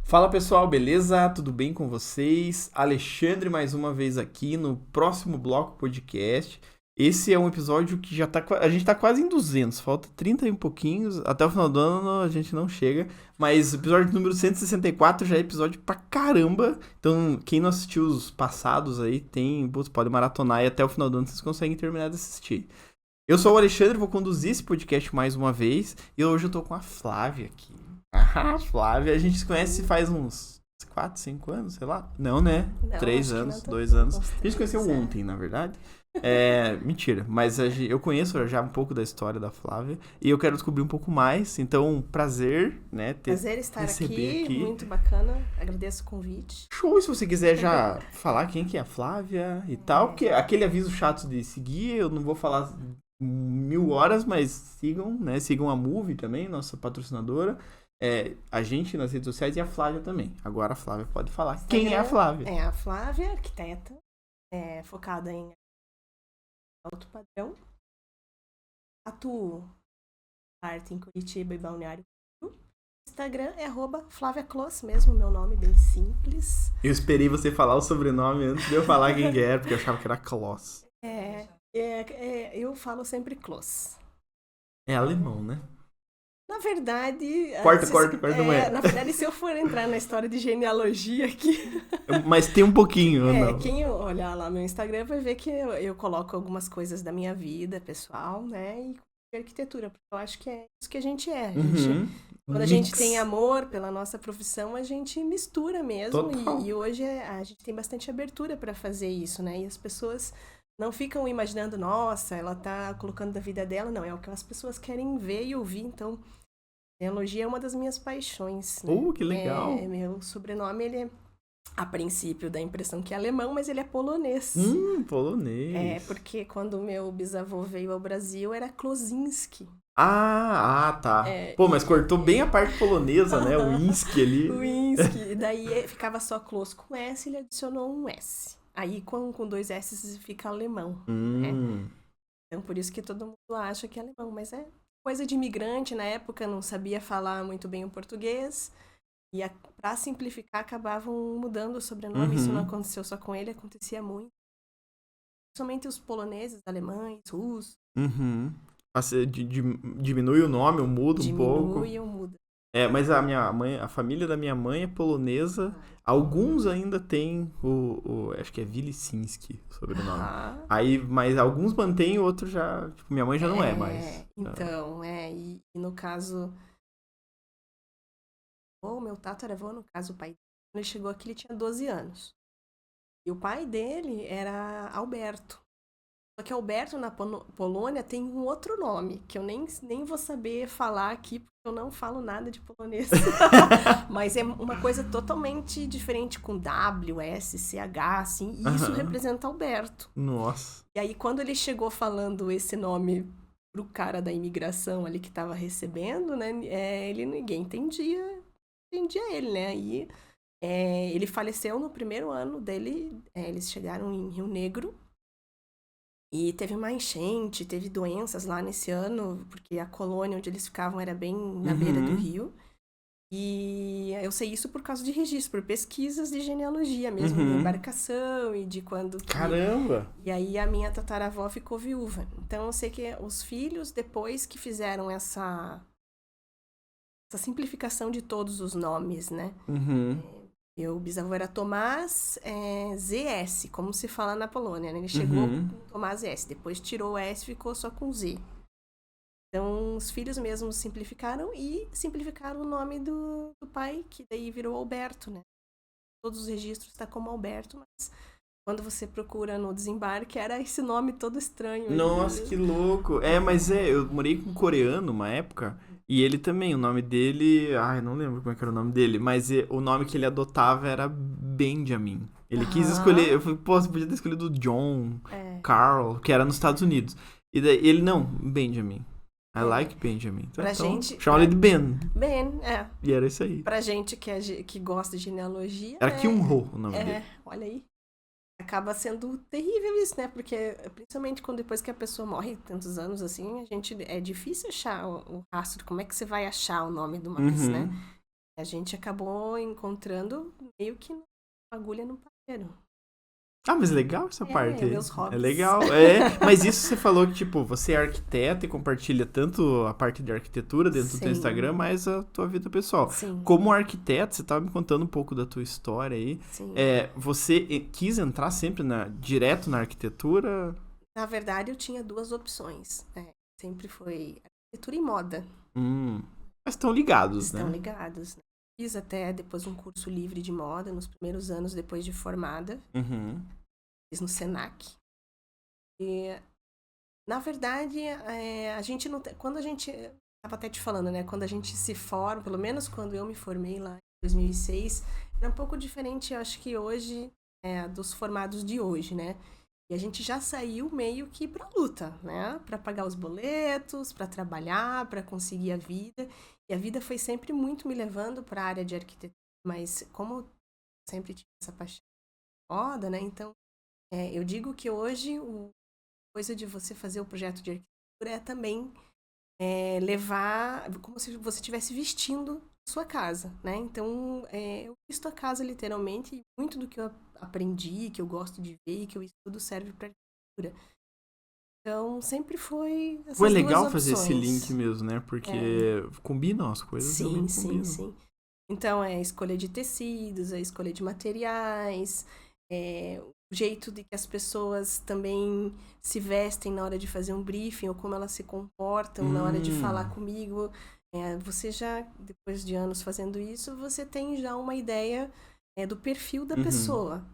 Fala pessoal, beleza? Tudo bem com vocês? Alexandre mais uma vez aqui no próximo bloco podcast. Esse é um episódio que a gente tá quase em 200, falta 30 e um pouquinhos, até o final do ano a gente não chega, mas o episódio número 164 já é episódio pra caramba, então quem não assistiu os passados aí, pode maratonar e até o final do ano vocês conseguem terminar de assistir. Eu sou o Alexandre, vou conduzir esse podcast mais uma vez, e hoje eu tô com a Flávia aqui. Ah, Flávia, a gente se conhece faz uns 4, 5 anos, sei lá. Não, né? Não, 3 acho que anos, não 2 anos. A gente se conheceu certo. ontem, na verdade. Mentira, mas eu conheço já um pouco da história da Flávia e eu quero descobrir um pouco mais. Então, prazer, né? Prazer estar receber aqui. muito bacana. Agradeço o convite. Show, se você quiser já falar quem que é a Flávia e tal, porque aquele aviso chato de seguir, eu não vou falar 1000 horas, mas sigam, né? Sigam a Move também, nossa patrocinadora. A gente nas redes sociais e a Flávia também. Agora a Flávia pode falar. Instagram, Quem é a Flávia? É a Flávia, arquiteta, focada em alto padrão. Atuo arte em Curitiba e Balneário. Instagram é @FláviaClos, mesmo meu nome, bem simples. Eu esperei você falar o sobrenome antes de eu falar quem que era, porque eu achava que era Kloss. Eu falo sempre Clos. É alemão, né? Na verdade... Corta, não é. Na verdade, se eu for entrar na história de genealogia aqui... Mas tem um pouquinho, não. Quem olhar lá no Instagram vai ver que eu coloco algumas coisas da minha vida pessoal, né? E arquitetura, porque eu acho que é isso que a gente é. Quando a gente tem amor pela nossa profissão, a gente mistura mesmo. E hoje a gente tem bastante abertura para fazer isso, né? E as pessoas não ficam imaginando, nossa, ela tá colocando da vida dela. Não, é o que as pessoas querem ver e ouvir. Então, genealogia é uma das minhas paixões. Né? Que legal! Meu sobrenome, ele é, a princípio, dá a impressão que é alemão, mas ele é polonês. Polonês. Porque quando meu bisavô veio ao Brasil, era Klozinski. Tá. Mas cortou bem a parte polonesa, né? O Inski ali. O Inski. E daí ficava só Klos com S, ele adicionou um S. Aí com 2 S fica alemão. Né? Então por isso que todo mundo acha que é alemão. Mas é coisa de imigrante. Na época não sabia falar muito bem o português. E pra simplificar, acabavam mudando o sobrenome. Isso não aconteceu só com ele, acontecia muito. Principalmente os poloneses, alemães, russos. Diminui o nome, ou muda um pouco. Diminui ou muda. Mas a família da minha mãe é polonesa. Alguns ainda têm acho que é Wilisinski o sobrenome. Mas alguns mantêm, outros já... Tipo, minha mãe já não é mais. Então, e no caso... O meu tataravô, no caso o pai dele, quando ele chegou aqui, ele tinha 12 anos. E o pai dele era Alberto. Só que Alberto, na Polônia, tem um outro nome, que eu nem vou saber falar aqui, porque eu não falo nada de polonês. Mas é uma coisa totalmente diferente, com W, S, CH, assim, e isso representa Alberto. Nossa. E aí, quando ele chegou falando esse nome pro cara da imigração ali que tava recebendo, né, ninguém entendia ele, né, e ele faleceu no primeiro ano dele, eles chegaram em Rio Negro, e teve uma enchente, teve doenças lá nesse ano, porque a colônia onde eles ficavam era bem na beira do rio. E eu sei isso por causa de registro, por pesquisas de genealogia mesmo, de embarcação e de quando... Caramba! E aí a minha tataravó ficou viúva. Então eu sei que os filhos, depois que fizeram essa simplificação de todos os nomes, né? Meu bisavô era Tomás ZS, como se fala na Polônia, né? Ele chegou com Tomás S, depois tirou o S e ficou só com Z. Então, os filhos mesmos simplificaram o nome do pai, que daí virou Alberto, né? Todos os registros estão como Alberto, mas quando você procura no desembarque, era esse nome todo estranho. Nossa, que louco! Eu morei com um coreano uma época... E ele também, o nome dele... eu não lembro como é que era o nome dele, mas o nome que ele adotava era Benjamin. Ele quis escolher... Eu falei, você podia ter escolhido John, Carl, que era nos Estados Unidos. E daí ele, não, Benjamin. I like Benjamin. Pra gente... Chama ele de Ben. Ben, E era isso aí. Pra gente que gosta de genealogia... Era Kyung-ho o nome dele. Olha aí. Acaba sendo terrível isso, né? Porque, principalmente depois que a pessoa morre tantos anos, assim, é difícil achar o rastro. Como é que você vai achar o nome de uma pessoa, né? A gente acabou encontrando meio que uma agulha no palheiro. Ah, mas legal essa parte aí. Meus hobbies. É legal. Mas isso você falou que, tipo, você é arquiteta e compartilha tanto a parte de arquitetura dentro do teu Instagram, mas a tua vida pessoal. Sim. Como arquiteta, você estava me contando um pouco da tua história aí. Sim. Você quis entrar sempre direto na arquitetura? Na verdade, eu tinha 2 opções. Sempre foi arquitetura e moda. Mas estão ligados, Estão ligados, né? Fiz até depois um curso livre de moda nos primeiros anos depois de formada. Fiz no Senac. E, na verdade, a gente não... Quando a gente... Estava até te falando, né? Quando a gente se forma, pelo menos quando eu me formei lá em 2006, era um pouco diferente, eu acho que hoje, dos formados de hoje, né? E a gente já saiu meio que pra luta, né? Pra pagar os boletos, pra trabalhar, pra conseguir a vida. E a vida foi sempre muito me levando pra área de arquitetura. Mas como eu sempre tive essa paixão de moda, né? Então, eu digo que hoje a coisa de você fazer o projeto de arquitetura é também levar como se você estivesse vestindo a sua casa, né? Então, eu visto a casa literalmente e muito do que eu aprendi, que eu gosto de ver e que eu estudo serve para arquitetura. Então, sempre foi essas é legal duas fazer esse opções. link mesmo, né? Porque combinam as coisas. Sim, combinam. sim. Então, a escolha de tecidos, a escolha de materiais, o jeito de que as pessoas também se vestem na hora de fazer um briefing, ou como elas se comportam na hora de falar comigo. Você já, depois de anos fazendo isso, você tem já uma ideia do perfil da pessoa.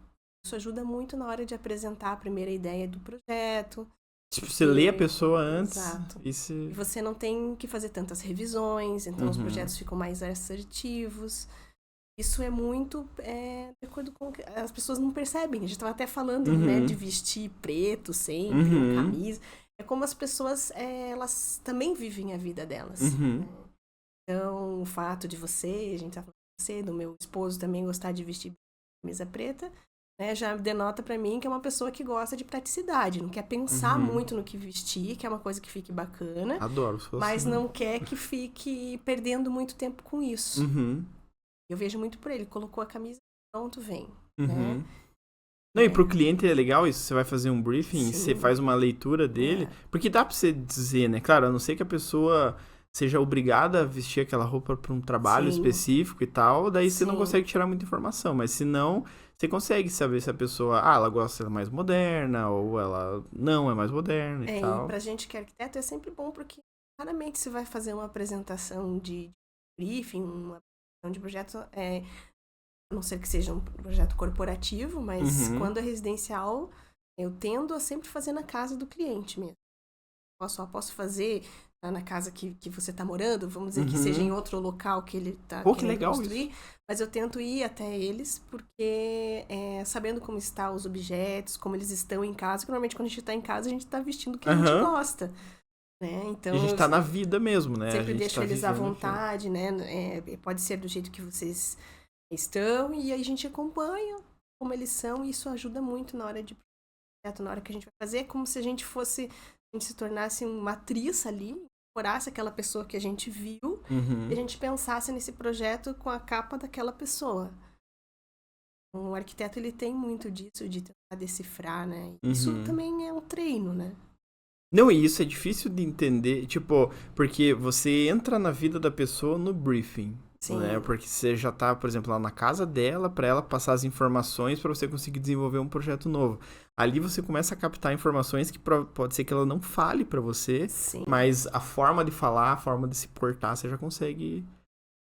Isso ajuda muito na hora de apresentar a primeira ideia do projeto. Tipo, você lê a pessoa antes. Exato. E você não tem que fazer tantas revisões, então os projetos ficam mais assertivos. Isso é muito de acordo com... As pessoas não percebem. A gente estava até falando, né, de vestir preto sempre, ou camisa. É como as pessoas, elas também vivem a vida delas. Então, o fato de você, a gente tá falando de você, do meu esposo também gostar de vestir camisa preta, né, já denota pra mim que é uma pessoa que gosta de praticidade, não quer pensar muito no que vestir, que é uma coisa que fique bacana. Adoro. Mas não quer que fique perdendo muito tempo com isso. Eu vejo muito por ele, colocou a camisa, pronto, vem. Né? Não, e pro cliente é legal isso, você vai fazer um briefing, Sim. você faz uma leitura dele, porque dá pra você dizer, né, claro, a não ser que a pessoa seja obrigada a vestir aquela roupa pra um trabalho específico e tal, daí você não consegue tirar muita informação, mas se não, você consegue saber se a pessoa, ela gosta de ser mais moderna, ou ela não é mais moderna e tal. E pra gente que é arquiteto é sempre bom, porque raramente você vai fazer uma apresentação de briefing, uma apresentação de projeto, a não ser que seja um projeto corporativo, mas quando é residencial, eu tendo a sempre fazer na casa do cliente mesmo. Posso fazer na casa que você está morando, vamos dizer que seja em outro local que ele está querendo construir, mas eu tento ir até eles, porque sabendo como estão os objetos, como eles estão em casa, porque normalmente quando a gente está em casa, a gente está vestindo o que a gente gosta. Né? Então, e a gente tá na vida mesmo, né? Sempre deixo eles à vontade, né? Pode ser do jeito que vocês estão, e aí a gente acompanha como eles são, e isso ajuda muito na hora de projeto, na hora que a gente vai fazer, é como se a gente se tornasse uma atriz ali, incorporasse aquela pessoa que a gente viu, e a gente pensasse nesse projeto com a capa daquela pessoa. O arquiteto, ele tem muito disso, de tentar decifrar, né? Isso também é um treino, né? Não, e isso é difícil de entender, tipo, porque você entra na vida da pessoa no briefing, né? Porque você já tá, por exemplo, lá na casa dela, pra ela passar as informações pra você conseguir desenvolver um projeto novo. Ali você começa a captar informações que pode ser que ela não fale pra você, mas a forma de falar, a forma de se portar, você já consegue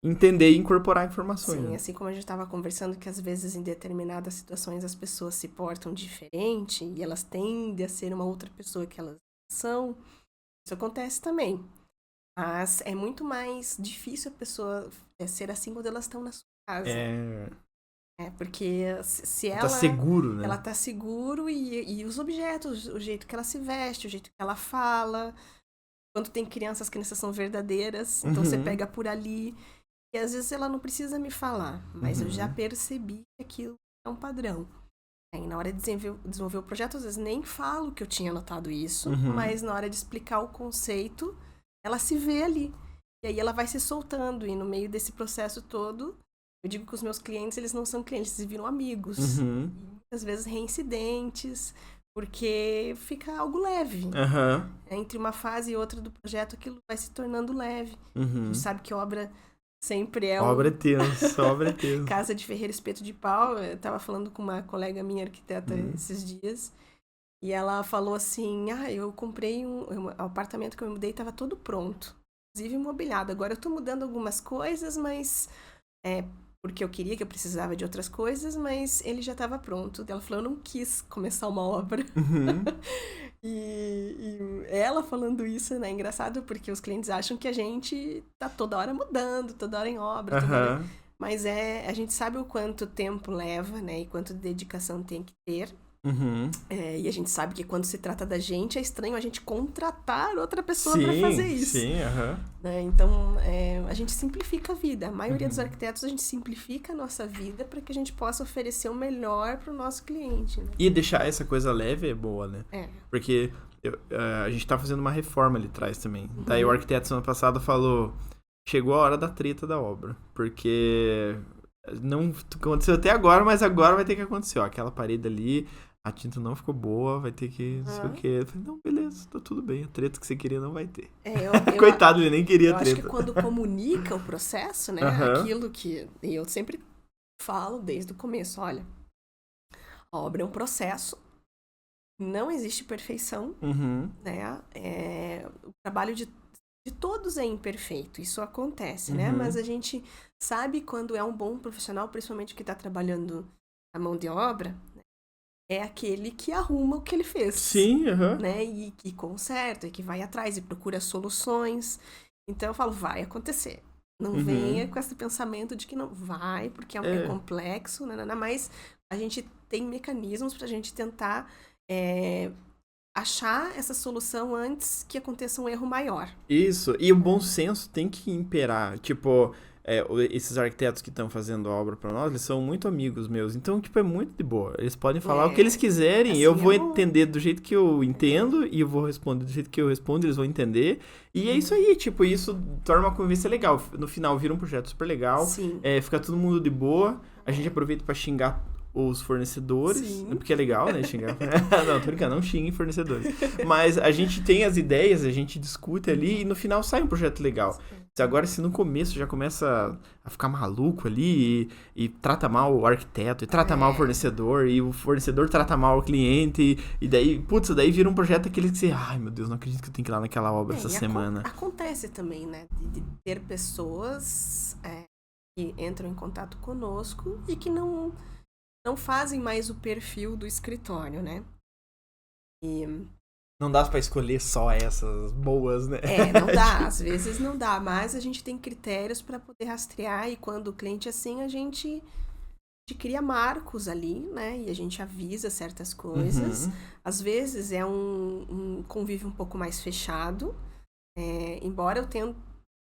entender e incorporar informações. Sim, assim como a gente estava conversando que às vezes em determinadas situações as pessoas se portam diferente e elas tendem a ser uma outra pessoa que elas são, isso acontece também. Mas é muito mais difícil a pessoa ser assim quando elas estão na sua casa. Porque se ela... tá seguro, né? Ela tá seguro e os objetos, o jeito que ela se veste, o jeito que ela fala. Quando tem crianças, as crianças são verdadeiras, então você pega por ali. E às vezes ela não precisa me falar, mas eu já percebi que aquilo é um padrão. E na hora de desenvolver o projeto, às vezes nem falo que eu tinha notado isso, mas na hora de explicar o conceito, ela se vê ali. E aí ela vai se soltando, e no meio desse processo todo, eu digo que os meus clientes, eles não são clientes, eles viram amigos. Uhum. E muitas vezes reincidentes, porque fica algo leve. Aham. Entre uma fase e outra do projeto, aquilo vai se tornando leve. A Uhum. gente sabe que obra sempre é Obra é tenso, obra é tenso. Casa de ferreiro, espeto de pau. Eu tava falando com uma colega minha, arquiteta, esses dias, e ela falou assim, eu comprei um apartamento que eu me mudei, tava todo pronto, inclusive imobiliado. Agora eu tô mudando algumas coisas, mas porque eu queria, que eu precisava de outras coisas, mas ele já estava pronto. Ela falou, eu não quis começar uma obra. Uhum. E ela falando isso, né, é engraçado, porque os clientes acham que a gente tá toda hora mudando, toda hora em obra, toda hora... Mas a gente sabe o quanto tempo leva, né, e quanto dedicação tem que ter. Uhum. E a gente sabe que quando se trata da gente, é estranho a gente contratar outra pessoa para fazer isso. Sim, né? Então, a gente simplifica a vida. A maioria dos arquitetos, a gente simplifica a nossa vida para que a gente possa oferecer o melhor para o nosso cliente. Né? E deixar essa coisa leve é boa, né? Porque a gente tá fazendo uma reforma ali atrás também. Daí o arquiteto semana passada falou, chegou a hora da treta da obra. Porque não aconteceu até agora, mas agora vai ter que acontecer. Ó, aquela parede ali, a tinta não ficou boa, vai ter que não sei o quê. Eu falei, não, beleza, tá tudo bem. A treta que você queria não vai ter. Coitado, ele nem queria treta. Eu acho que quando comunica o processo, né? Aquilo que... E eu sempre falo desde o começo, olha, a obra é um processo, não existe perfeição, né? O trabalho de todos é imperfeito, isso acontece, né? Mas a gente sabe quando é um bom profissional, principalmente que está trabalhando a mão de obra, né? É aquele que arruma o que ele fez. Sim, né? E que conserta, e que vai atrás e procura soluções. Então eu falo, vai acontecer. Não venha com esse pensamento de que não vai, porque é complexo, mas a gente tem mecanismos para a gente tentar achar essa solução antes que aconteça um erro maior. Isso, e o bom senso tem que imperar. Tipo, esses arquitetos que estão fazendo a obra pra nós, eles são muito amigos meus. Então, tipo, é muito de boa. Eles podem falar o que eles quiserem, assim, eu vou entender do jeito que eu entendo, e eu vou responder do jeito que eu respondo, eles vão entender. E é isso aí, tipo, isso torna uma convivência legal. No final, vira um projeto super legal. Sim. Fica todo mundo de boa. A gente aproveita pra xingar os fornecedores, porque é legal, né, xingar. Não, tô brincando, não xingue fornecedores. Mas a gente tem as ideias, a gente discute ali e no final sai um projeto legal. Agora, se no começo já começa a ficar maluco ali e trata mal o arquiteto, e trata mal o fornecedor, e o fornecedor trata mal o cliente, e daí, daí vira um projeto aquele que você, ai meu Deus, não acredito que eu tenho que ir lá naquela obra essa semana. Acontece também, né, de ter pessoas que entram em contato conosco e que não fazem mais o perfil do escritório, né? E... Não dá pra escolher só essas boas, né? Não dá, às vezes não dá, mas a gente tem critérios para poder rastrear e quando o cliente é assim, a gente cria marcos ali, né? E a gente avisa certas coisas. Às vezes é um convívio um pouco mais fechado, embora eu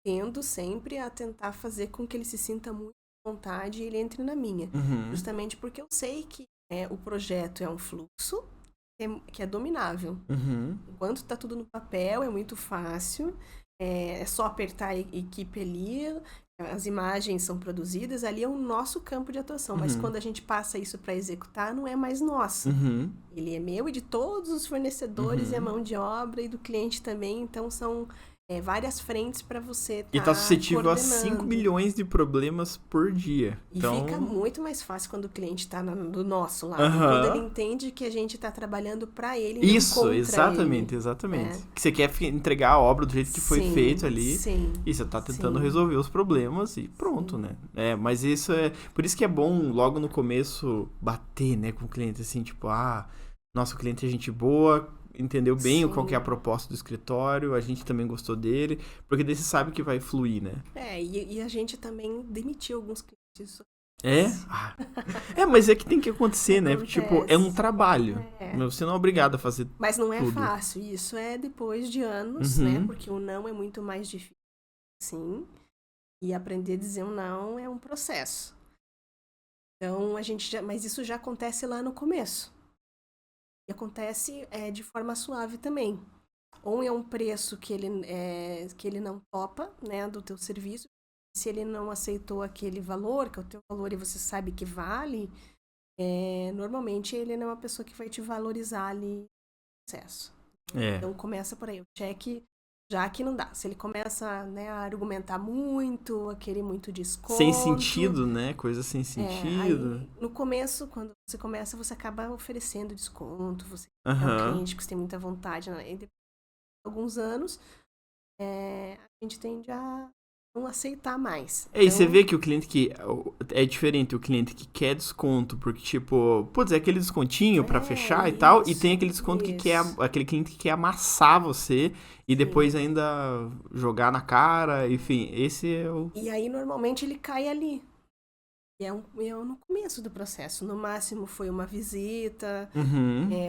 tendo sempre a tentar fazer com que ele se sinta muito vontade e ele entre na minha. Justamente porque eu sei que o projeto é um fluxo que é dominável. Enquanto está tudo no papel, é muito fácil. É só apertar a equipe ali, as imagens são produzidas, ali é o nosso campo de atuação. Mas quando a gente passa isso para executar, não é mais nosso. Ele é meu e de todos os fornecedores, e a mão de obra e do cliente também. Então, são... várias frentes para você e tá suscetível a 5 milhões de problemas por dia. E fica muito mais fácil quando o cliente tá do nosso lado. Quando ele entende que a gente tá trabalhando para ele e isso, não contra exatamente. Que você quer entregar a obra do jeito que foi feito ali. E você tá tentando resolver os problemas e pronto, né? Mas isso por isso que é bom logo no começo bater, né, com o cliente, assim, tipo, nosso cliente é gente boa, entendeu bem qual que é a proposta do escritório, a gente também gostou dele, porque daí você sabe que vai fluir, né? E a gente também demitiu alguns clientes. Mas é que tem que acontecer, né? Tipo, é um trabalho. Você não é obrigado a fazer Mas não é tudo. fácil, isso é depois de anos, né? Porque o não é muito mais difícil, sim. E aprender a dizer um não é um processo. Então, mas isso já acontece lá no começo. E acontece de forma suave também. ou é um preço que ele não topa, né, do teu serviço. Se ele não aceitou aquele valor, que é o teu valor e você sabe que vale, normalmente ele não é uma pessoa que vai te valorizar ali no processo. Então começa por aí, o cheque já que não dá. Se ele começa, né, a argumentar muito, a querer muito desconto... Sem sentido, né? Coisa sem sentido. Aí, no começo, quando você começa, você acaba oferecendo desconto, você é um cliente que você tem muita vontade. Né? E depois de alguns anos, a gente tende a não aceitar mais. E você vê que o cliente que... É diferente o cliente que quer desconto, porque, tipo... Putz, é aquele descontinho pra fechar e tal. E tem aquele desconto que quer... Aquele cliente que quer amassar você e depois ainda jogar na cara. Enfim, esse é o... E aí, normalmente, ele cai ali. E é no começo do processo. No máximo, foi uma visita.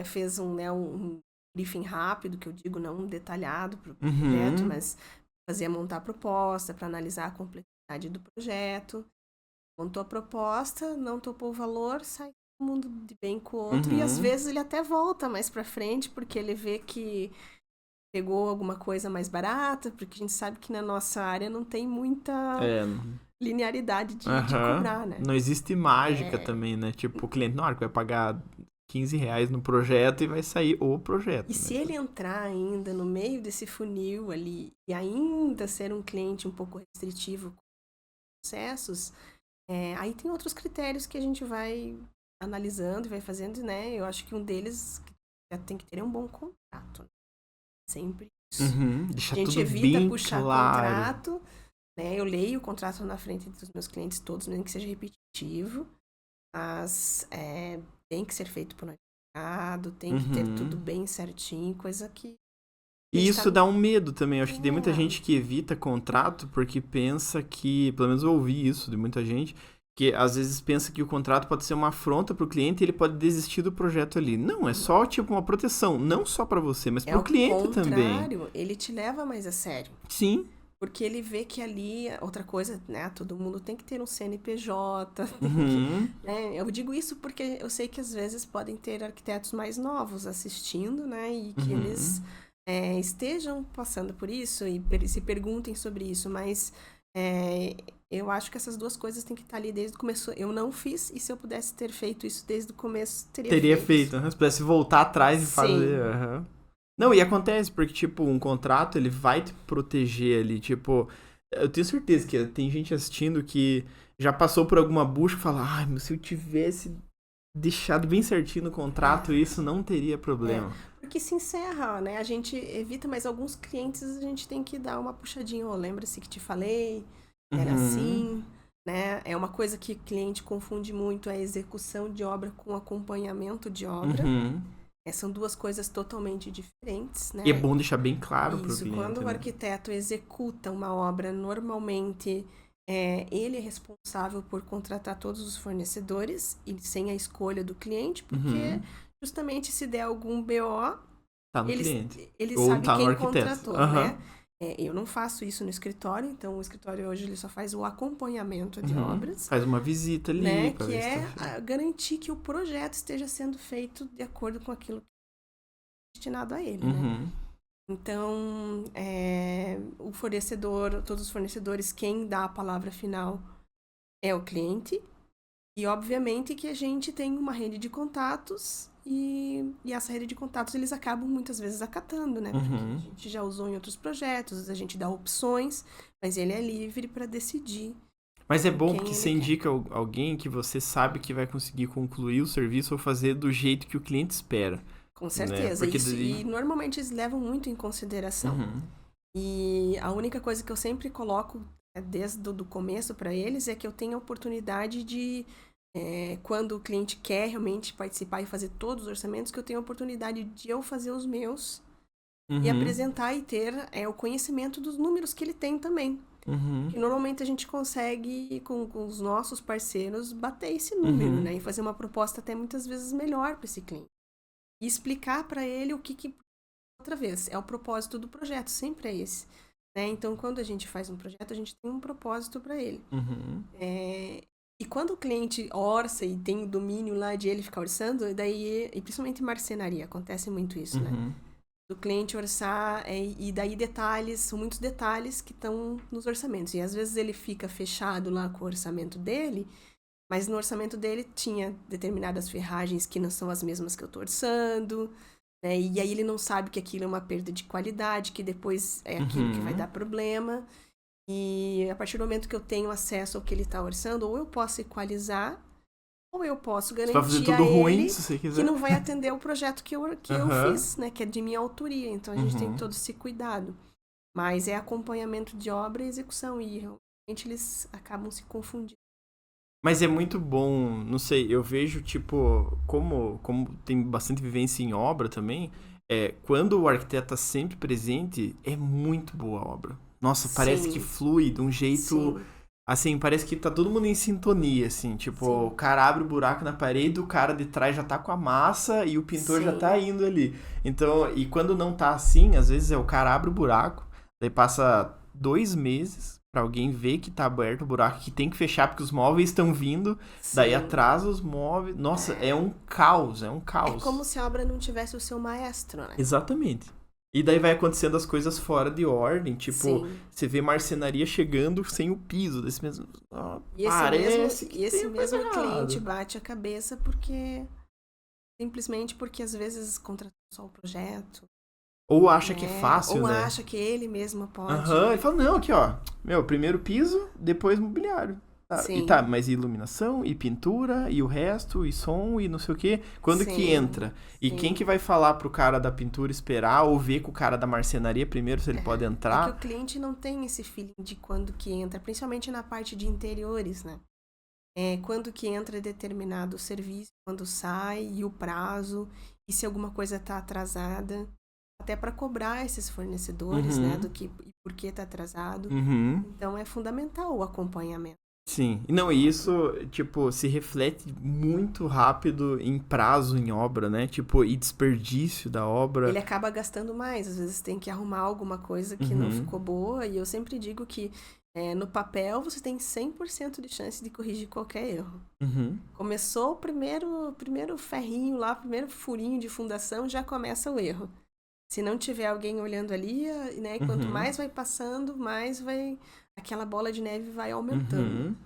Fez um briefing rápido, que eu digo, não detalhado pro projeto, mas... Fazia montar a proposta para analisar a complexidade do projeto. Montou a proposta, não topou o valor, sai todo mundo de bem com o outro. E às vezes ele até volta mais para frente, porque ele vê que pegou alguma coisa mais barata, porque a gente sabe que na nossa área não tem muita linearidade de cobrar, né? Não existe mágica também, né? Tipo, o cliente, na hora que vai pagar R$15 no projeto e vai sair o projeto. E se ele entrar ainda no meio desse funil ali e ainda ser um cliente um pouco restritivo com processos, aí tem outros critérios que a gente vai analisando e vai fazendo, né? Eu acho que um deles já tem que ter um bom contrato. Né? Sempre isso. Deixa a gente tudo evita bem puxar claro. contrato, né? Eu leio o contrato na frente dos meus clientes todos, nem que seja repetitivo, mas tem que ser feito por advogado, tem que ter tudo bem certinho, coisa que... E isso dá um medo também. Eu acho que tem muita gente que evita contrato porque pensa que, pelo menos eu ouvi isso de muita gente, que às vezes pensa que o contrato pode ser uma afronta pro cliente e ele pode desistir do projeto ali. Não, é só tipo uma proteção, não só para você, mas pro cliente também. Ao contrário, ele te leva mais a sério. Sim. Porque ele vê que ali, outra coisa, né, todo mundo tem que ter um CNPJ. Né? Eu digo isso porque eu sei que às vezes podem ter arquitetos mais novos assistindo, né, e que eles estejam passando por isso e se perguntem sobre isso, mas eu acho que essas duas coisas têm que estar ali desde o começo. Eu não fiz, e se eu pudesse ter feito isso desde o começo, teria feito. Se pudesse voltar atrás e fazer... Não, e acontece, porque, tipo, um contrato, ele vai te proteger ali, tipo... Eu tenho certeza que tem gente assistindo que já passou por alguma busca e fala, ai, mas se eu tivesse deixado bem certinho no contrato, isso não teria problema. Porque se encerra, né? A gente evita, mas alguns clientes a gente tem que dar uma puxadinha. Lembra-se que te falei, era assim, né? É uma coisa que o cliente confunde muito, a execução de obra com acompanhamento de obra. São duas coisas totalmente diferentes, né? E é bom deixar bem claro para o cliente. Quando o arquiteto executa uma obra, normalmente ele é responsável por contratar todos os fornecedores e sem a escolha do cliente, porque justamente se der algum BO, tá no cliente. Ele Ou sabe tá quem no arquiteto. contratou, né? Eu não faço isso no escritório, então o escritório hoje ele só faz o acompanhamento de obras. Faz uma visita ali. Né? Que é garantir que o projeto esteja sendo feito de acordo com aquilo que é destinado a ele, né? Então, o fornecedor, todos os fornecedores, quem dá a palavra final é o cliente. E, obviamente, que a gente tem uma rede de contatos e essa rede de contatos eles acabam muitas vezes acatando, né? Porque a gente já usou em outros projetos, a gente dá opções, mas ele é livre para decidir. Mas é bom porque você indica alguém que você sabe que vai conseguir concluir o serviço ou fazer do jeito que o cliente espera. Com certeza. Né? E normalmente eles levam muito em consideração. E a única coisa que eu sempre coloco desde o começo para eles é que eu tenho a oportunidade de, quando o cliente quer realmente participar e fazer todos os orçamentos, que eu tenho a oportunidade de eu fazer os meus e apresentar e ter o conhecimento dos números que ele tem também. E normalmente a gente consegue, com os nossos parceiros, bater esse número, né? E fazer uma proposta até muitas vezes melhor para esse cliente. E explicar para ele o que... Outra vez, é o propósito do projeto, sempre é esse. Né? Então, quando a gente faz um projeto, a gente tem um propósito para ele. E quando o cliente orça e tem o domínio lá de ele ficar orçando, daí, e principalmente em marcenaria, acontece muito isso, né? do cliente orçar, e daí são muitos detalhes que estão nos orçamentos. E às vezes ele fica fechado lá com o orçamento dele, mas no orçamento dele tinha determinadas ferragens que não são as mesmas que eu estou orçando, né? E aí ele não sabe que aquilo é uma perda de qualidade, que depois é aquilo que vai dar problema. E a partir do momento que eu tenho acesso ao que ele está orçando, ou eu posso equalizar, ou eu posso garantir fazer tudo a ruim, ele se você quiser. que não vai atender o projeto que eu fiz, né? Que é de minha autoria. Então, a gente tem todo esse cuidado. Mas é acompanhamento de obra e execução. E realmente eles acabam se confundindo. Mas é muito bom, não sei, eu vejo, tipo, como tem bastante vivência em obra também, quando o arquiteto tá sempre presente, é muito boa a obra. Nossa, parece que flui de um jeito... Sim. Assim, parece que tá todo mundo em sintonia, assim. Tipo, Sim. o cara abre o buraco na parede, o cara de trás já tá com a massa e o pintor já tá indo ali. Então, e quando não tá assim, às vezes o cara abre o buraco, daí passa 2 meses pra alguém ver que tá aberto o buraco, que tem que fechar porque os móveis estão vindo, daí atrasa os móveis. Nossa, é um caos, é um caos. É como se a obra não tivesse o seu maestro, né? Exatamente. E daí vai acontecendo as coisas fora de ordem, tipo, você vê marcenaria chegando sem o piso, desse mesmo... esse mesmo cliente bate a cabeça simplesmente porque às vezes contratou só o projeto. Ou acha que é fácil, ou né? Ou acha que ele mesmo pode. Ele fala, não, aqui ó, primeiro piso, depois mobiliário. Sim. E tá, mas e iluminação, e pintura, e o resto, e som, e não sei o quê. Quando que entra? E quem que vai falar pro cara da pintura esperar ou ver com o cara da marcenaria primeiro se ele pode entrar? É que o cliente não tem esse feeling de quando que entra, principalmente na parte de interiores, né? Quando que entra determinado serviço, quando sai, e o prazo, e se alguma coisa tá atrasada. Até para cobrar esses fornecedores, né? Do que e por que tá atrasado. Então, é fundamental o acompanhamento. Sim. Não, e isso, tipo, se reflete muito rápido em prazo em obra, né? Tipo, e desperdício da obra. Ele acaba gastando mais. Às vezes tem que arrumar alguma coisa que não ficou boa. E eu sempre digo que no papel você tem 100% de chance de corrigir qualquer erro. Começou o primeiro ferrinho lá, o primeiro furinho de fundação, já começa o erro. Se não tiver alguém olhando ali, né? Quanto mais vai passando, mais vai... Aquela bola de neve vai aumentando.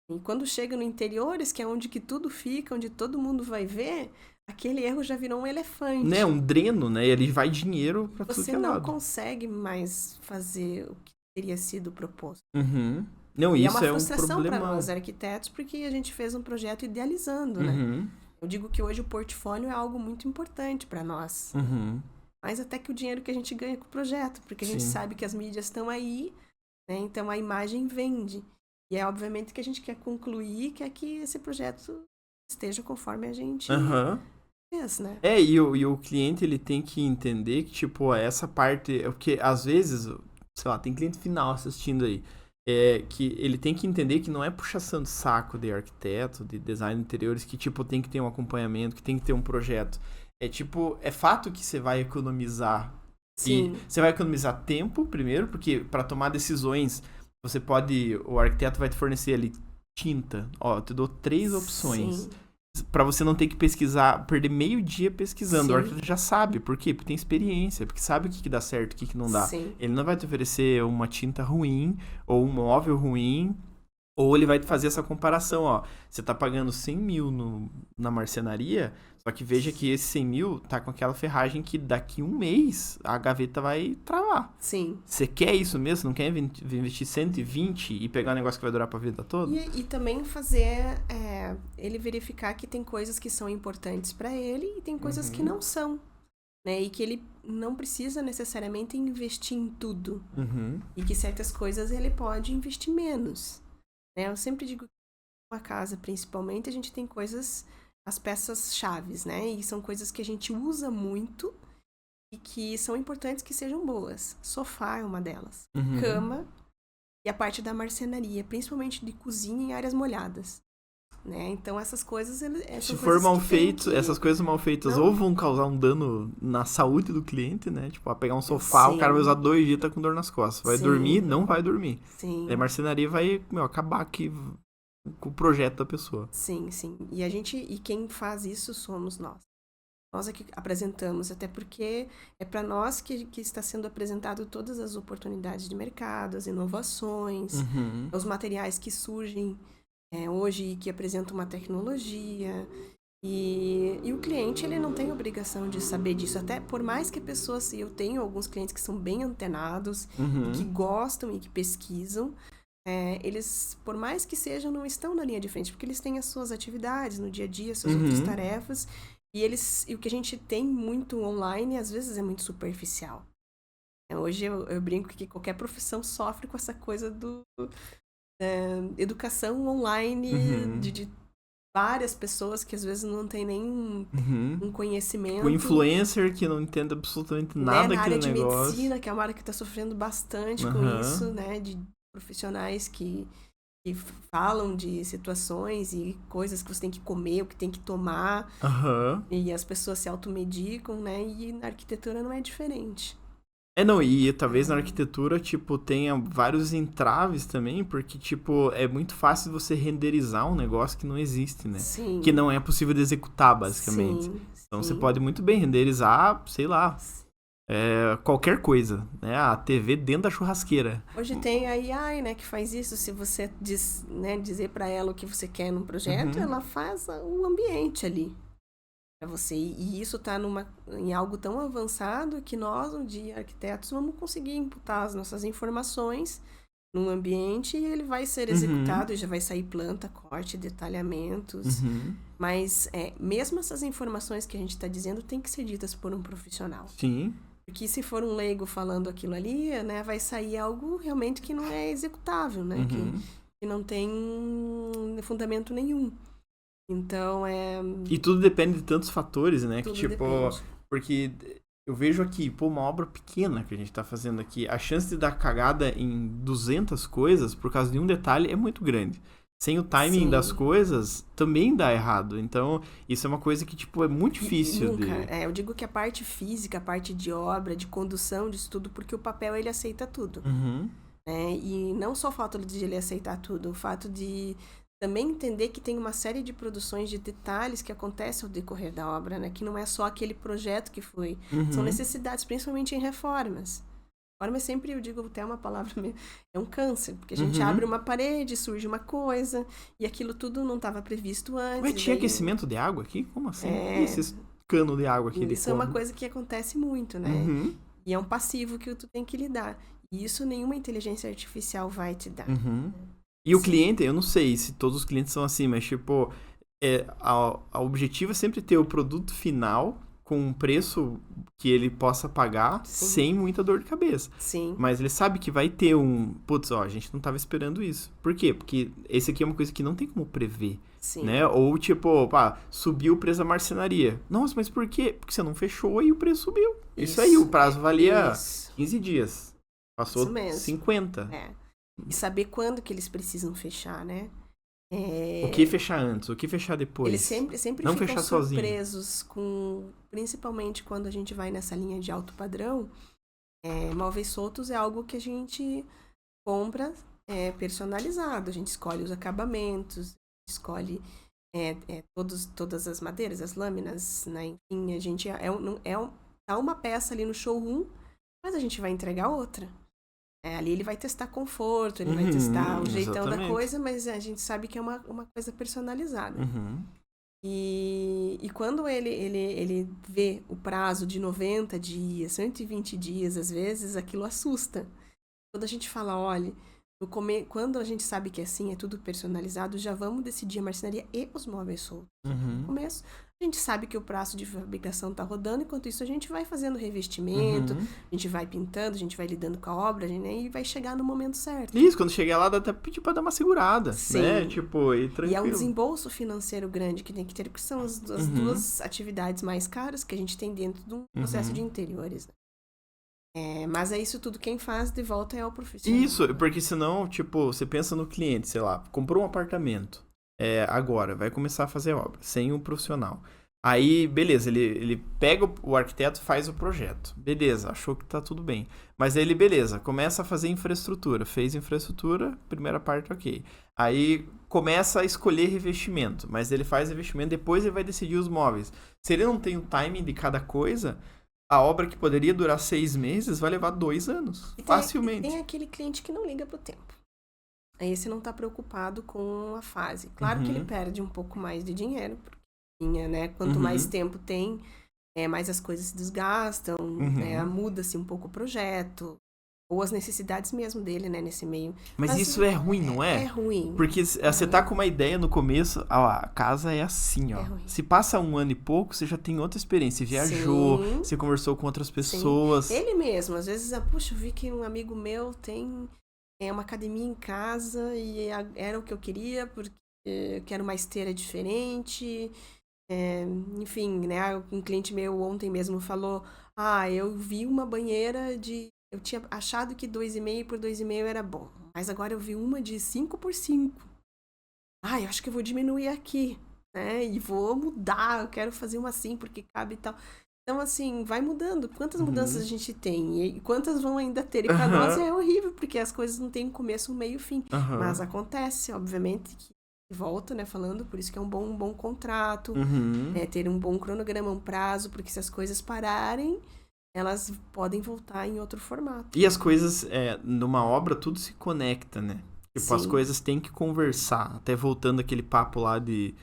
E quando chega no interiores, que é onde que tudo fica, onde todo mundo vai ver, aquele erro já virou um elefante. Né, um dreno, né? Ele vai dinheiro pra tudo que é lado. Você não consegue mais fazer o que teria sido proposto. Não, e isso é uma um frustração para problemão. nós arquitetos, porque a gente fez um projeto idealizando, né? Eu digo que hoje o portfólio é algo muito importante para nós. Mais até que o dinheiro que a gente ganha com o projeto, porque a gente sabe que as mídias estão aí, né? Então a imagem vende. E é obviamente que a gente quer concluir, quer que esse projeto esteja conforme a gente fez, né? E o cliente, ele tem que entender que, tipo, essa parte... Porque, às vezes, sei lá, tem cliente final assistindo aí, que ele tem que entender que não é puxação de saco de arquiteto, de design de interiores, que, tipo, tem que ter um acompanhamento, que tem que ter um projeto. É fato que você vai economizar. Sim. E você vai economizar tempo, primeiro, porque para tomar decisões, o arquiteto vai te fornecer ali tinta. Ó, eu te dou 3 opções. Para você não ter que pesquisar, perder meio dia pesquisando. O arquiteto já sabe. Por quê? Porque tem experiência, porque sabe o que dá certo, o que não dá. Ele não vai te oferecer uma tinta ruim, ou um móvel ruim, ou ele vai fazer essa comparação, ó. Você tá pagando 100 mil na marcenaria, só que veja que esse 100 mil tá com aquela ferragem que daqui 1 mês a gaveta vai travar. Sim. Você quer isso mesmo? Não quer investir 120 e pegar um negócio que vai durar pra vida toda? E também fazer ele verificar que tem coisas que são importantes para ele e tem coisas que não são. Né? E que ele não precisa necessariamente investir em tudo. E que certas coisas ele pode investir menos. Eu sempre digo que uma casa, principalmente, a gente tem coisas, as peças chaves, né? E são coisas que a gente usa muito e que são importantes que sejam boas. Sofá é uma delas. Cama e a parte da marcenaria, principalmente de cozinha em áreas molhadas. Né? Então, essas coisas... Se for mal feito, essas coisas mal feitas ou vão causar um dano na saúde do cliente, né? Tipo, pegar um sofá, o cara vai usar 2 dias e tá com dor nas costas. Vai dormir? Não vai dormir. Sim. A marcenaria vai acabar aqui com o projeto da pessoa. Sim. E quem faz isso somos nós. Nós é que apresentamos, até porque é para nós que está sendo apresentado todas as oportunidades de mercado, as inovações, Uhum. os materiais que surgem hoje e que apresentam uma tecnologia. E o cliente, ele não tem obrigação de saber disso. Até por mais que a pessoa, se eu tenho alguns clientes que são bem antenados, e que Uhum. gostam e que pesquisam, eles, por mais que sejam, não estão na linha de frente, porque eles têm as suas atividades no dia a dia, suas outras Uhum. tarefas, e o que a gente tem muito online, às vezes é muito superficial. Hoje eu brinco que qualquer profissão sofre com essa coisa do educação online, Uhum. de várias pessoas que às vezes não têm nem Uhum. um O conhecimento, influencer que não entende absolutamente né, nada na área daquele de negócio. medicina, que é uma área que está sofrendo bastante com Aham. isso, né, de profissionais que falam de situações e coisas que você tem que comer, o que tem que tomar, Aham. e as pessoas se automedicam, né, e na arquitetura não é diferente. Não, e talvez na arquitetura, tipo, tenha vários entraves também, porque, tipo, é muito fácil você renderizar um negócio que não existe, né? Que Sim, não é possível de executar, basicamente. sim, Então você sim. pode muito bem renderizar, sei lá, qualquer coisa, né? A TV dentro da churrasqueira. Hoje tem a AI, né, que faz isso. Se você dizer para ela o que você quer num projeto, Uhum. ela faz o ambiente ali para você. E isso está em algo tão avançado que nós, um dia, arquitetos, vamos conseguir imputar as nossas informações num ambiente e ele vai ser Uhum. executado, e já vai sair planta, corte, detalhamentos. Uhum. Mas mesmo essas informações que a gente está dizendo tem que ser ditas por um profissional. Sim. Porque se for um leigo falando aquilo ali, né, vai sair algo realmente que não é executável, né? Uhum. Que não tem fundamento nenhum. Então, E tudo depende de tantos fatores, né? Que tudo tipo, depende. porque eu vejo aqui, pô, uma obra pequena que a gente tá fazendo aqui, a chance de dar cagada em 200 coisas por causa de um detalhe é muito grande. Sem o timing das Sim. coisas, também dá errado. Então, isso é uma coisa que, tipo, é muito E difícil nunca. de... Eu digo que a parte física, a parte de obra, de condução disso tudo, porque o papel ele aceita tudo. Uhum. Né? E não só o fato de ele aceitar tudo, o fato de também entender que tem uma série de produções de detalhes que acontecem ao decorrer da obra, né? Que não é só aquele projeto que foi. São Uhum. necessidades, principalmente em reformas. Reforma é sempre, eu digo até uma palavra, é um câncer, porque a gente abre Uhum. uma parede, surge uma coisa, e aquilo tudo não estava previsto Ué, antes, e tinha daí aquecimento de água aqui? Como assim? E é, esses cano de água aqui de isso é uma cobre? coisa que acontece muito, né? Uhum. E é um passivo que tu tem que lidar. E isso nenhuma inteligência artificial vai te dar. Uhum. E o Sim. cliente, eu não sei se todos os clientes são assim, mas tipo, a objetivo é sempre ter o produto final com um preço que ele possa pagar Sim, sem muita dor de cabeça. sim, Mas ele sabe que vai ter um. Putz, ó, a gente não tava esperando isso. Por quê? Porque esse aqui é uma coisa que não tem como prever. sim. Né? Ou tipo, pá, subiu o preço da marcenaria. Nossa, mas por quê? Porque você não fechou e o preço subiu. Isso aí, o Isso, prazo valia isso, 15 dias. isso Passou mesmo. 50. É. E saber quando que eles precisam fechar, né? O que É, fechar antes? O que fechar eles depois? sempre Não ficam fechar sozinho. surpresos com, principalmente quando a gente vai nessa linha de alto padrão. Móveis soltos é algo que a gente compra personalizado. A gente escolhe os acabamentos, escolhe todas as madeiras, as lâminas, né? Enfim, a gente tá uma peça ali no showroom, mas a gente vai entregar outra. Ali ele vai testar conforto, ele vai testar Uhum, o jeitão da exatamente. coisa, mas a gente sabe que é uma coisa personalizada. Uhum. E quando ele vê o prazo de 90 dias, 120 dias, às vezes, aquilo assusta. Quando a gente fala, olha, quando a gente sabe que assim, é tudo personalizado, já vamos decidir a marcenaria e os móveis soltos. No Uhum. começo, a gente sabe que o prazo de fabricação está rodando, enquanto isso a gente vai fazendo revestimento, Uhum. a gente vai pintando, a gente vai lidando com a obra, né, e vai chegar no momento certo. Isso, quando chegar lá, dá até pedir pra dar uma segurada, né? Sim. Tipo, e E é um tranquilo. desembolso financeiro grande que tem que ter, porque são as Uhum. duas atividades mais caras que a gente tem dentro de um processo de Uhum. interiores. Né? Mas é isso tudo, quem faz de volta é o profissional. Isso, porque senão, tipo, você pensa no cliente, sei lá, comprou um apartamento. Agora, vai começar a fazer obra, sem um profissional. Aí, beleza, ele pega o arquiteto, faz o projeto. Beleza, achou que tá tudo bem. Mas aí ele, beleza, começa a fazer infraestrutura. Fez infraestrutura, primeira parte, ok. Aí começa a escolher revestimento. Mas ele faz revestimento, depois ele vai decidir os móveis. Se ele não tem o timing de cada coisa, a obra que poderia durar 6 meses vai levar 2 anos. Facilmente. Tem aquele cliente que não liga pro tempo. Aí você não tá preocupado com a fase. Claro que ele perde um pouco mais de dinheiro, porque, né? Quanto mais tempo tem, mais as coisas se desgastam, muda-se um pouco o projeto, ou as necessidades mesmo dele, né, nesse meio. Mas isso é ruim, não é? É ruim. Porque você tá com uma ideia no começo, a casa é assim, ó. Se passa 1 ano e pouco, você já tem outra experiência. Você viajou, você conversou com outras pessoas. Sim. Ele mesmo, às vezes, puxa, eu vi que um amigo meu tem uma academia em casa e era o que eu queria, porque eu quero uma esteira diferente. Enfim, né, um cliente meu ontem mesmo falou, eu vi uma banheira eu tinha achado que 2,5 por 2,5 era bom, mas agora eu vi uma de 5 por 5. Eu acho que eu vou diminuir aqui, né, e vou mudar, eu quero fazer uma assim, porque cabe e tal. Então, assim, vai mudando. Quantas mudanças a gente tem? E quantas vão ainda ter? E pra nós é horrível, porque as coisas não têm começo, meio e fim. Mas acontece, obviamente, que volta, né, falando, por isso que é um bom contrato, ter um bom cronograma, um prazo, porque se as coisas pararem, elas podem voltar em outro formato. E as coisas, numa obra, tudo se conecta, né? Tipo, as coisas têm que conversar. Até voltando aquele papo lá de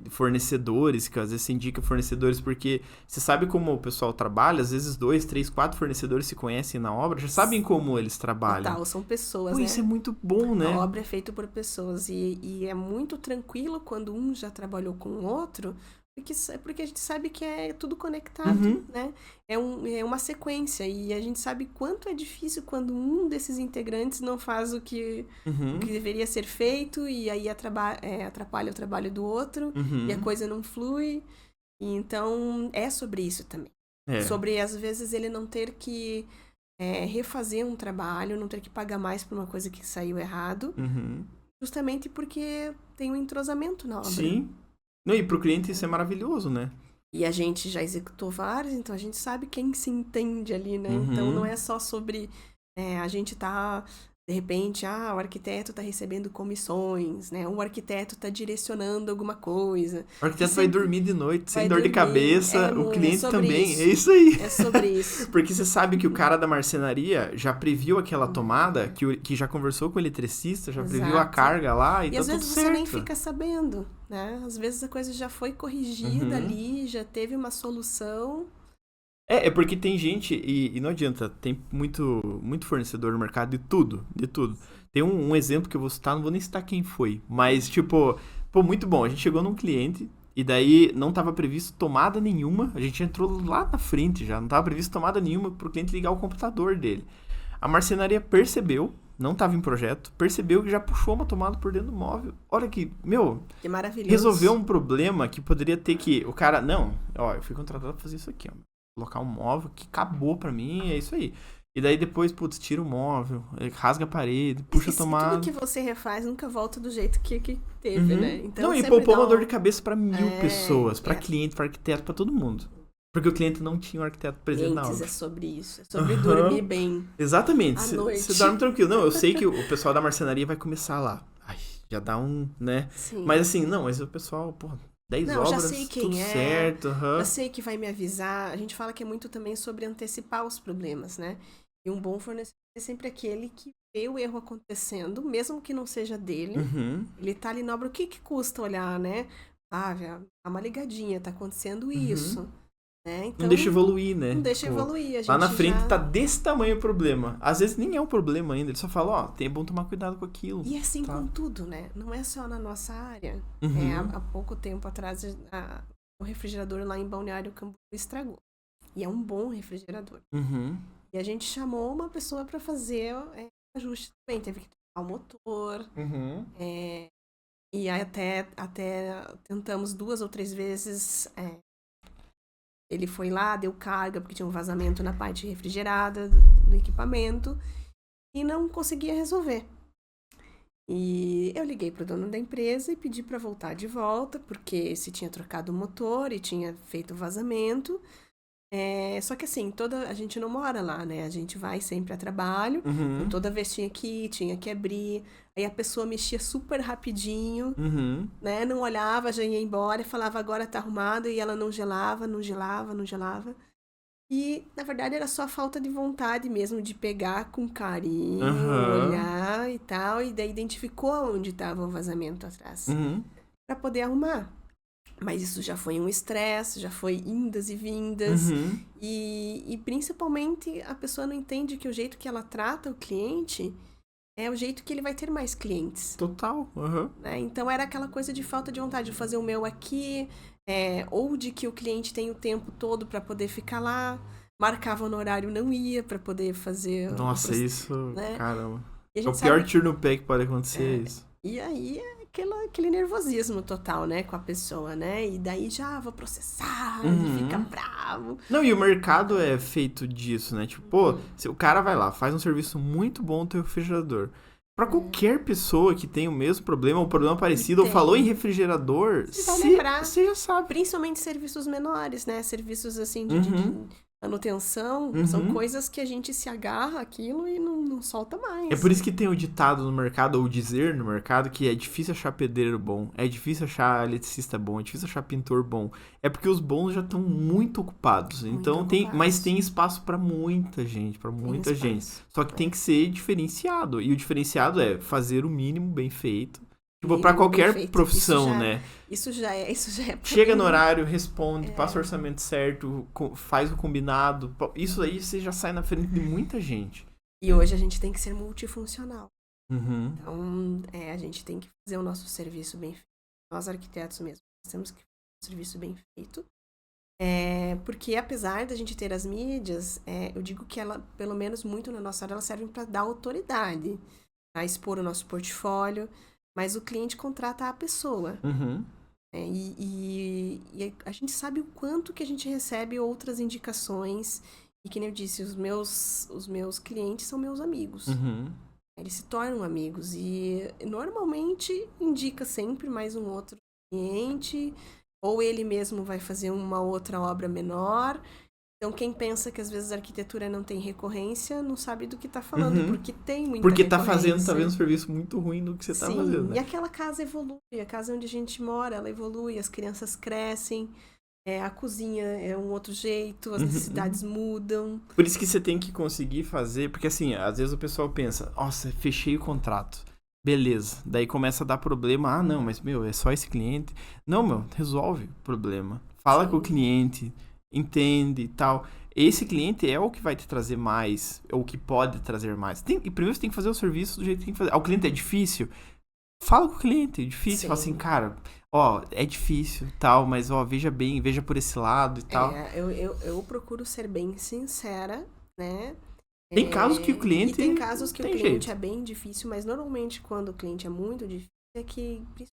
fornecedores, que às vezes você indica fornecedores, porque você sabe como o pessoal trabalha, às vezes 2, 3, 4 fornecedores se conhecem na obra, já sabem como eles trabalham. Total, são pessoas, né? Isso é muito bom, né? A obra é feita por pessoas e é muito tranquilo quando um já trabalhou com o outro, porque a gente sabe que é tudo conectado, né? É uma sequência e a gente sabe quanto é difícil quando um desses integrantes não faz o que deveria ser feito e aí atrapalha o trabalho do outro e a coisa não flui. E então, é sobre isso também. Sobre, às vezes, ele não ter que refazer um trabalho, não ter que pagar mais por uma coisa que saiu errado, justamente porque tem um entrosamento na obra. Sim. Não, e pro cliente isso é maravilhoso, né? E a gente já executou vários, então a gente sabe quem se entende ali, né? Então não é só sobre a gente tá, de repente, o arquiteto tá recebendo comissões, né? O arquiteto tá direcionando alguma coisa. O arquiteto vai dormir de noite, sem dor de cabeça, o cliente também. É isso aí. É sobre isso. Porque você sabe que o cara da marcenaria já previu aquela tomada, que já conversou com o eletricista, já previu a carga lá e tá tudo certo. E às vezes você nem fica sabendo, né? Às vezes a coisa já foi corrigida ali, já teve uma solução. É porque tem gente, e não adianta, tem muito fornecedor no mercado de tudo. Tem um exemplo que eu vou citar, não vou nem citar quem foi, mas tipo, muito bom, a gente chegou num cliente e daí não estava previsto tomada nenhuma, a gente entrou lá na frente já, não estava previsto tomada nenhuma pro cliente ligar o computador dele. A marcenaria percebeu, não estava em projeto, percebeu que já puxou uma tomada por dentro do móvel. Olha que maravilhoso. Resolveu um problema que poderia ter que, o cara, eu fui contratado pra fazer isso aqui, colocar um móvel que acabou pra mim, é isso aí. E daí depois, tira o móvel, rasga a parede, puxa a tomada. Tudo que você refaz nunca volta do jeito que teve, né? Então, e poupou uma dor de cabeça pra 1.000 pessoas, pra cliente, pra arquiteto, pra todo mundo. Porque o cliente não tinha um arquiteto presente na obra. É sobre isso, é sobre dormir bem. Exatamente, você dorme tranquilo. Não, eu sei que o pessoal da marcenaria vai começar lá. Já dá né? Sim. Mas assim, mas o pessoal, 10 obras, já sei quem tudo certo. Já sei que vai me avisar. A gente fala que é muito também sobre antecipar os problemas, né? E um bom fornecedor é sempre aquele que vê o erro acontecendo, mesmo que não seja dele. Ele tá ali na obra, o que custa olhar, né? Dá uma ligadinha, tá acontecendo isso. Né? Então, não deixa evoluir, né? Não deixa evoluir. A gente lá na frente tá desse tamanho o problema. Às vezes nem é um problema ainda. Ele só fala, é bom tomar cuidado com aquilo. E assim com tudo, né? Não é só na nossa área. Há pouco tempo atrás, o refrigerador lá em Balneário Camboriú estragou. E é um bom refrigerador. E a gente chamou uma pessoa para fazer ajuste também. Teve que trocar o motor. E até tentamos 2 ou 3 vezes... Ele foi lá, deu carga, porque tinha um vazamento na parte refrigerada do equipamento, e não conseguia resolver. E eu liguei pro dono da empresa e pedi para voltar de volta, porque se tinha trocado o motor e tinha feito vazamento. Só que assim, a gente não mora lá, né? A gente vai sempre a trabalho, então toda vez tinha que abrir. Aí a pessoa mexia super rapidinho, né? Não olhava, já ia embora e falava, agora tá arrumado, e ela não gelava, não gelava, não gelava. E, na verdade, era só falta de vontade mesmo de pegar com carinho, olhar e tal, e daí identificou onde estava o vazamento atrás, para poder arrumar. Mas isso já foi um estresse, já foi indas e vindas. E principalmente a pessoa não entende que o jeito que ela trata o cliente é o jeito que ele vai ter mais clientes. Total. Né? Então era aquela coisa de falta de vontade de fazer o meu aqui, ou de que o cliente tem o tempo todo para poder ficar lá. Marcava no horário, não ia para poder fazer... Nossa, isso, né? Caramba. É o pior tiro no pé que pode acontecer, isso. E aí é aquele nervosismo total, né, com a pessoa, né? E daí já vou processar, fica bravo. Não, e o mercado é feito disso, né? Tipo, pô, se o cara vai lá, faz um serviço muito bom no teu refrigerador. Pra qualquer pessoa que tem o mesmo problema, ou um problema parecido, ou falou em refrigerador, você já sabe. Principalmente serviços menores, né? Serviços assim de manutenção, são coisas que a gente se agarra aquilo e não solta mais. É por isso que tem o ditado no mercado, ou o dizer no mercado, que é difícil achar pedreiro bom, é difícil achar eletricista bom, é difícil achar pintor bom. É porque os bons já estão muito ocupados. Então mas tem espaço pra muita gente, Só que tem que ser diferenciado. E o diferenciado é fazer o mínimo bem feito. Tipo, pra qualquer profissão, né? Isso já é. Chega no horário, responde, passa o orçamento certo, faz o combinado. Isso aí você já sai na frente de muita gente. E hoje a gente tem que ser multifuncional. Então, a gente tem que fazer o nosso serviço bem feito. Nós, arquitetos mesmo, temos que fazer o serviço bem feito. Porque apesar da gente ter as mídias, eu digo que ela, pelo menos muito na nossa área, elas servem para dar autoridade, para expor o nosso portfólio. Mas o cliente contrata a pessoa. E a gente sabe o quanto que a gente recebe outras indicações. E que nem eu disse, os meus clientes são meus amigos. Eles se tornam amigos. E normalmente indica sempre mais um outro cliente. Ou ele mesmo vai fazer uma outra obra menor. Então, quem pensa que às vezes a arquitetura não tem recorrência, não sabe do que tá falando, porque tem muita porque recorrência. tá vendo um serviço muito ruim do que você tá fazendo. Né? E aquela casa evolui, a casa onde a gente mora, ela evolui, as crianças crescem, a cozinha é um outro jeito, as necessidades mudam. Por isso que você tem que conseguir fazer, porque assim, às vezes o pessoal pensa, nossa, fechei o contrato. Beleza, daí começa a dar problema, não, mas é só esse cliente. Não, resolve o problema. Fala com o cliente, entende e tal. Esse cliente é o que vai te trazer mais, ou o que pode trazer mais. E primeiro você tem que fazer o serviço do jeito que tem que fazer. O cliente é difícil? Fala com o cliente, é difícil. Fala assim, cara, é difícil tal, mas veja bem, veja por esse lado e tal. Eu procuro ser bem sincera, né? Tem casos que o cliente... tem casos que o cliente jeito. É bem difícil, mas normalmente quando o cliente é muito difícil, é que, principalmente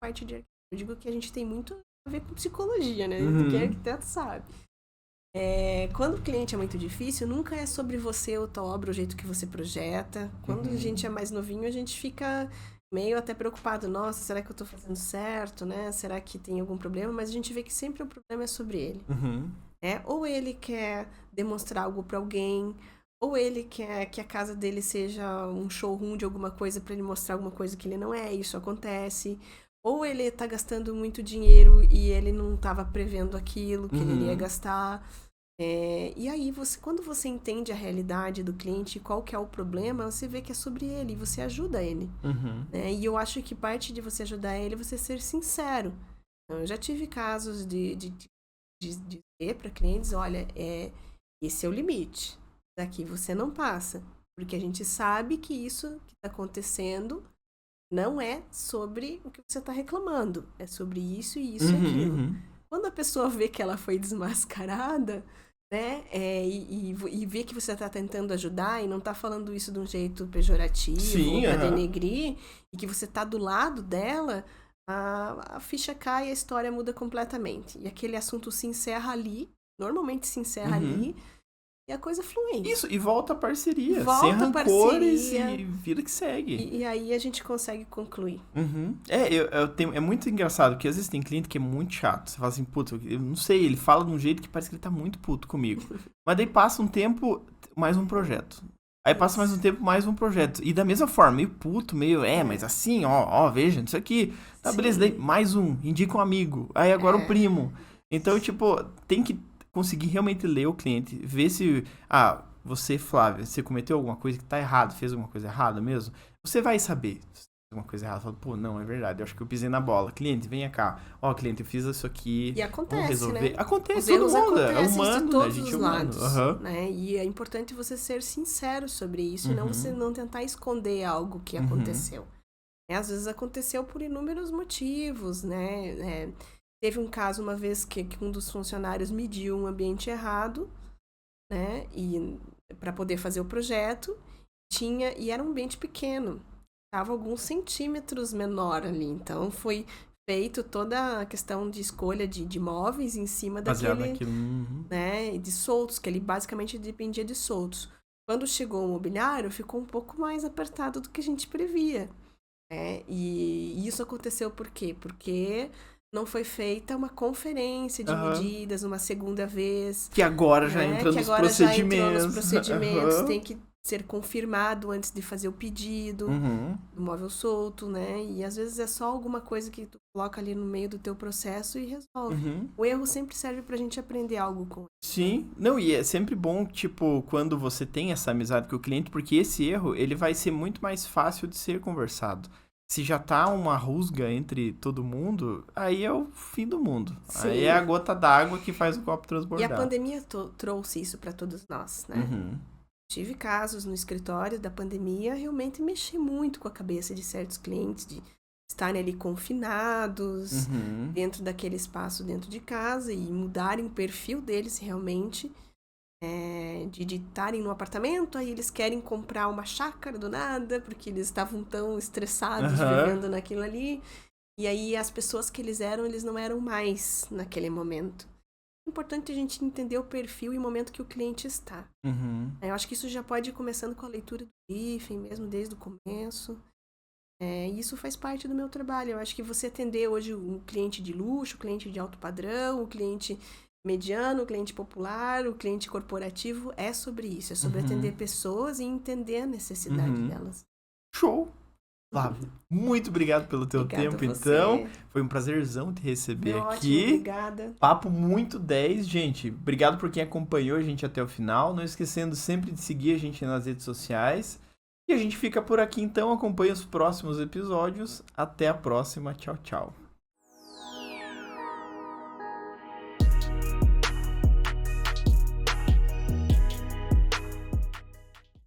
parte de arquitetura, eu digo que a gente tem muito a ver com psicologia, né? Porque arquiteto sabe. Quando o cliente é muito difícil, nunca é sobre você ou tua obra, o jeito que você projeta. Quando a gente é mais novinho, a gente fica meio até preocupado. Nossa, será que eu tô fazendo certo, né? Será que tem algum problema? Mas a gente vê que sempre o problema é sobre ele. Ou ele quer demonstrar algo pra alguém, ou ele quer que a casa dele seja um showroom de alguma coisa pra ele mostrar alguma coisa que ele não é. Isso acontece. Ou ele tá gastando muito dinheiro e ele não tava prevendo aquilo que ele ia gastar. E aí, quando você entende a realidade do cliente e qual que é o problema, você vê que é sobre ele e você ajuda ele. Né? E eu acho que parte de você ajudar ele é você ser sincero. Eu já tive casos de dizer para clientes, olha, esse é o limite. Daqui você não passa. Porque a gente sabe que isso que está acontecendo não é sobre o que você está reclamando. É sobre isso e isso e aquilo. Quando a pessoa vê que ela foi desmascarada, né? E vê que você está tentando ajudar e não está falando isso de um jeito pejorativo, para denegrir, e que você está do lado dela, a ficha cai e a história muda completamente. E aquele assunto se encerra ali, normalmente se encerra ali, e a coisa flui. Isso, e volta a parceria. Volta sem a rancores parceria. e vida que segue. E aí a gente consegue concluir. Uhum. É muito engraçado, porque às vezes tem cliente que é muito chato. Você fala assim, puta, eu não sei, ele fala de um jeito que parece que ele tá muito puto comigo. Mas daí passa um tempo, mais um projeto. Aí passa mais um tempo, mais um projeto. E da mesma forma, meio puto, meio, mas assim, ó, veja, isso aqui. Tá, beleza, daí mais um, indica um amigo. Aí agora o primo. Então, tipo, tem que conseguir realmente ler o cliente, ver se, você, Flávia, você cometeu alguma coisa que tá errado, fez alguma coisa errada mesmo, você vai saber se fez alguma coisa errada. Fala, pô, não, é verdade, eu acho que eu pisei na bola. Cliente, venha cá. Ó, cliente, eu fiz isso aqui. E acontece, vamos resolver. né? Acontece, Os todo erros mundo, é acontecem humano, de né? A todos gente os é humano. lados, Uhum. né? E é importante você ser sincero sobre isso, e não você não tentar esconder algo que aconteceu. Às vezes aconteceu por inúmeros motivos, né? Teve um caso uma vez que um dos funcionários mediu um ambiente errado, né? E para poder fazer o projeto, e era um ambiente pequeno, estava alguns centímetros menor ali, então foi feito toda a questão de escolha de móveis em cima daquele, né? De soltos, que ele basicamente dependia de soltos. Quando chegou o mobiliário, ficou um pouco mais apertado do que a gente previa. E isso aconteceu por quê? Porque não foi feita uma conferência de medidas uma segunda vez. Que agora já entra nos procedimentos. Já entrou nos procedimentos, tem que ser confirmado antes de fazer o pedido do móvel solto, né? E às vezes é só alguma coisa que tu coloca ali no meio do teu processo e resolve. O erro sempre serve pra gente aprender algo com ele. Sim. Não, e é sempre bom, tipo, quando você tem essa amizade com o cliente, porque esse erro, ele vai ser muito mais fácil de ser conversado. Se já tá uma rusga entre todo mundo, aí é o fim do mundo. Sim. Aí é a gota d'água que faz o copo transbordar. E a pandemia trouxe isso pra todos nós, né? Tive casos no escritório da pandemia, realmente mexi muito com a cabeça de certos clientes, de estarem ali confinados, dentro daquele espaço dentro de casa, e mudarem o perfil deles realmente, de estarem no apartamento, aí eles querem comprar uma chácara do nada, porque eles estavam tão estressados vivendo naquilo ali, e aí as pessoas que eles não eram mais naquele momento. É importante a gente entender o perfil e o momento que o cliente está. Eu acho que isso já pode ir começando com a leitura do briefing, mesmo desde o começo. E isso faz parte do meu trabalho. Eu acho que você atender hoje um cliente de luxo, o cliente de alto padrão, o cliente mediano, o cliente popular, o cliente corporativo, é sobre isso. É sobre atender pessoas e entender a necessidade delas. Show! Flávia, muito obrigado pelo teu tempo, então. Foi um prazerzão te receber aqui. Ótimo, obrigada. Papo muito 10, gente. Obrigado por quem acompanhou a gente até o final. Não esquecendo sempre de seguir a gente nas redes sociais. E a gente fica por aqui, então. Acompanhe os próximos episódios. Até a próxima. Tchau, tchau.